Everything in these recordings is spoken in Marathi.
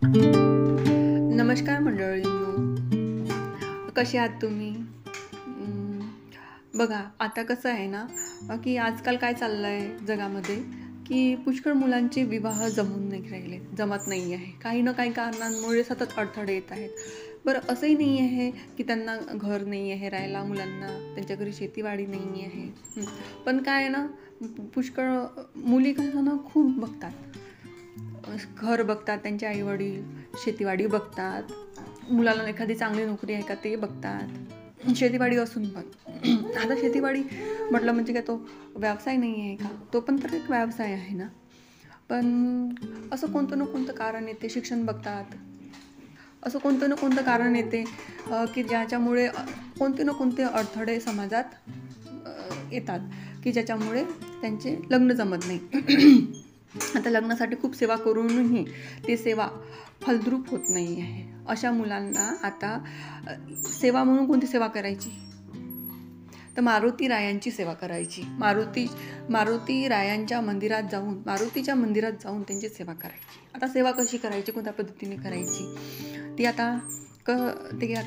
नमस्कार मंडळींनो, कसे आहात तुम्ही? बघा आता कसं आहे ना, की आजकाल काय चाललं आहे जगामध्ये, की पुष्कळ मुलांचे विवाह जमून नाही राहिले, जमत नाही आहे. काही ना काही कारणांमुळे सतत अडथळे येत आहेत. बरं असंही नाही आहे की त्यांना घर नाही आहे राहायला, मुलांना त्यांच्या घरी शेतीवाडी नाही आहे. पण काय आहे ना, पुष्कळ मुली कसं ना खूप बघतात, घर बघतात, त्यांचे आईवडील शेतीवाडी बघतात, मुलाला एखादी चांगली नोकरी आहे का ते बघतात, शेतीवाडी असून पण आता शेतीवाडी म्हटलं म्हणजे काय तो व्यवसाय नाही आहे का, तो पण तर एक व्यवसाय आहे ना. पण असं कोणतं ना कोणतं कारण येते, शिक्षण बघतात, असं कोणतं ना कोणतं कारण येते की ज्याच्यामुळे कोणते ना कोणते अडथळे समाजात येतात की ज्याच्यामुळे त्यांचे लग्न जमत नाही. आता लग्नासाठी खूप सेवा करूनही ती सेवा फलद्रूप होत नाही आहे. अशा मुलांना आता सेवा म्हणून कोणती सेवा करायची, तर मारुती रायांची सेवा करायची. मारुती रायांच्या मंदिरात जाऊन, मारुतीच्या मंदिरात जाऊन त्यांची सेवा करायची. आता सेवा कशी करायची, कोणत्या पद्धतीने करायची ती आता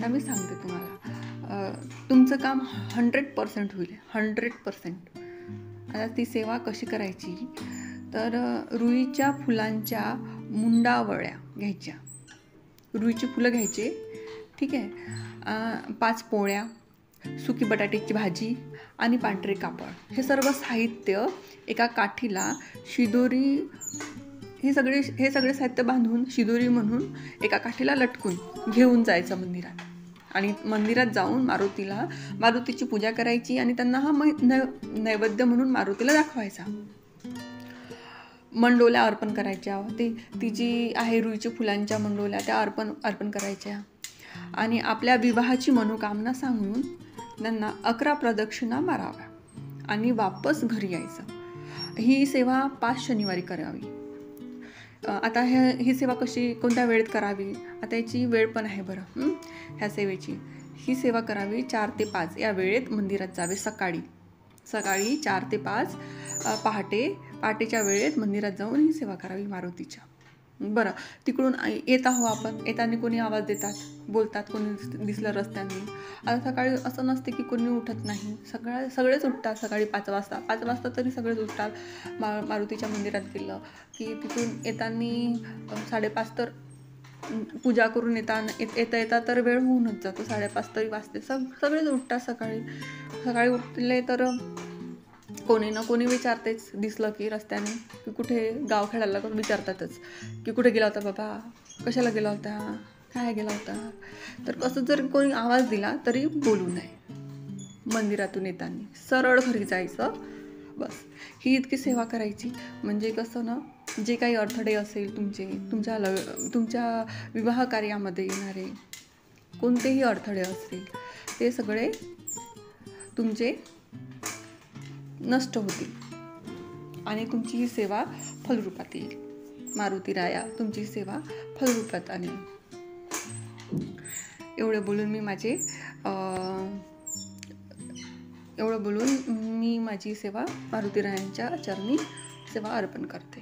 मी सांगते तुम्हाला. तुमचं काम 100% होईल, 100%. आता ती सेवा कशी करायची, तर रुईच्या फुलांच्या मुंडावळ्या घ्यायच्या, रुईची फुलं घ्यायचे, ठीक आहे. 5 पोळ्या, सुकी बटाट्याची भाजी आणि पांढरे कापड, हे सर्व साहित्य एका काठीला शिदोरी, हे सगळे साहित्य बांधून शिदोरी म्हणून एका काठीला लटकून घेऊन जायचं मंदिरात. आणि मंदिरात जाऊन मारुतीची पूजा करायची आणि त्यांना हा नैवेद्य म्हणून मारुतीला दाखवायचा. मंडोल्या अर्पण करायच्या, ती जी आहे रुईच्या फुलांच्या मंडोल्या त्या अर्पण करायच्या. आणि आपल्या विवाहाची मनोकामना सांगून त्यांना 11 प्रदक्षिणा माराव्या आणि वापस घरी यायचं. ही सेवा 5 शनिवारी करावी. आता ही सेवा कोणत्या वेळेत करावी, आता याची वेळ पण आहे बरं. ह्या सेवेची ही सेवा करावी 4 ते 5 या वेळेत मंदिरात जावे. सकाळी 4 ते 5 पहाटेच्या वेळेत मंदिरात जाऊन ही सेवा करावी मारुतीच्या. बरं, तिकडून येत आहो आपण, येताना कोणी आवाज देतात, बोलतात, कोणी दिसलं रस्त्याने. आता सकाळी असं नसते की कोणी उठत नाही, सगळेच उठतात. सकाळी 5 वाजता तरी सगळेच उठतात. मारुतीच्या मंदिरात गेलं की तिथून येताना 5:30 तर पूजा करून येता तर वेळ होऊनच जातो. 5:30 तरी वाजते. सगळेच उठतात. सकाळी उठले तर कोणी ना कोणी विचारतेच, दिसलं की रस्त्याने की कुठे, गाव खेळायला विचारतातच की कुठे गेला होता बाबा, कशाला गेला होता, काय गेला होता. तर कसं जर कोणी आवाज दिला तरी बोलू नये. मंदिरातून येताना सरळ घरी जायचं. बस ही इतकी सेवा करायची. म्हणजे कसं ना, जे काही अडथळे असेल तुमच्या विवाह कार्यामध्ये येणारे कोणतेही अडथळे असतील ते सगळे तुमचे नष्ट होतील आणि तुमची ही सेवा फलरूपात येईल. मारुती राया तुमची सेवा फलरूपात आणेल. एवढं बोलून मी माझी सेवा मारुती रायांच्या चरणी सेवा अर्पण करते.